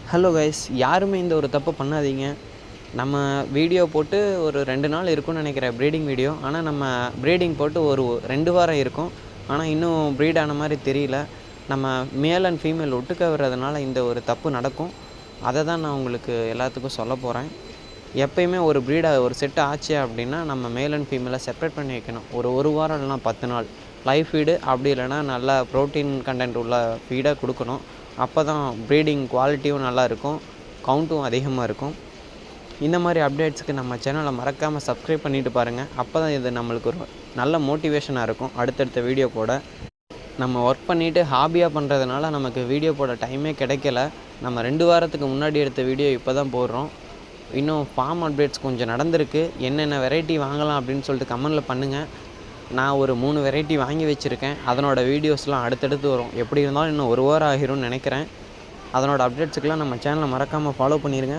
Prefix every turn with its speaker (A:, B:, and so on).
A: Hello guys, யாருமே இந்த ஒரு தப்பு பண்ணாதீங்க. நம்ம வீடியோ போட்டு ஒரு 2 நாள் இருக்கும்னு நினைக்கிறேன் ப்ரீடிங் வீடியோ. ஆனால் நம்ம ப்ரீடிங் போட்டு ஒரு 2 வாரம் இருக்கும். ஆனால் இன்னும் ப்ரீட் ஆன மாதிரி தெரியல. நம்ம மேல் அண்ட் ஃபீமேல் ஒட்டுக்க வர்றதுனால இந்த ஒரு தப்பு நடக்கும். அதை தான் நான் உங்களுக்கு எல்லாத்துக்கும் சொல்ல போகிறேன். எப்பயுமே ஒரு ஒரு செட் ஆச்சு அப்படின்னா நம்ம மேல் அண்ட் ஃபீமேலை செப்பரேட் பண்ணி வைக்கணும். ஒரு வாரம் இல்லைனா 10 நாள் லைவ் ஃபீடு, அப்படி இல்லைனா நல்லா ப்ரோட்டீன் கண்டென்ட் உள்ள ஃபீடாக கொடுக்கணும். அப்போ தான் ப்ரீடிங் குவாலிட்டியும் நல்லாயிருக்கும், கவுண்ட்டும் அதிகமாக இருக்கும். இந்த மாதிரி அப்டேட்ஸுக்கு நம்ம சேனலை மறக்காமல் சப்ஸ்கிரைப் பண்ணிவிட்டு பாருங்கள். அப்போ தான் இது நம்மளுக்கு ஒரு நல்ல மோட்டிவேஷனாக இருக்கும் அடுத்தடுத்த வீடியோ போட. நம்ம ஒர்க் பண்ணிவிட்டு ஹாபியாக பண்ணுறதுனால நமக்கு வீடியோ போட டைமே கிடைக்கல. நம்ம 2 வாரத்துக்கு முன்னாடி எடுத்த வீடியோ இப்போ தான் போடுறோம். இன்னும் ஃபார்ம் அப்டேட்ஸ் கொஞ்சம் நடந்திருக்கு. என்னென்ன வெரைட்டி வாங்கலாம் அப்படின்னு சொல்லிட்டு கமெண்டில் பண்ணுங்கள். நான் ஒரு 3 வெரைட்டி வாங்கி வச்சுருக்கேன். அதனோட வீடியோஸ்லாம் அடுத்தடுத்து வரும். எப்படி இருந்தாலும் இன்னும் 1 வாரம் ஆகிரும்னு நினைக்கிறேன். அதனோட அப்டேட்ஸுக்கெலாம் நம்ம சேனலை மறக்காமல் ஃபாலோ பண்ணிடுங்க.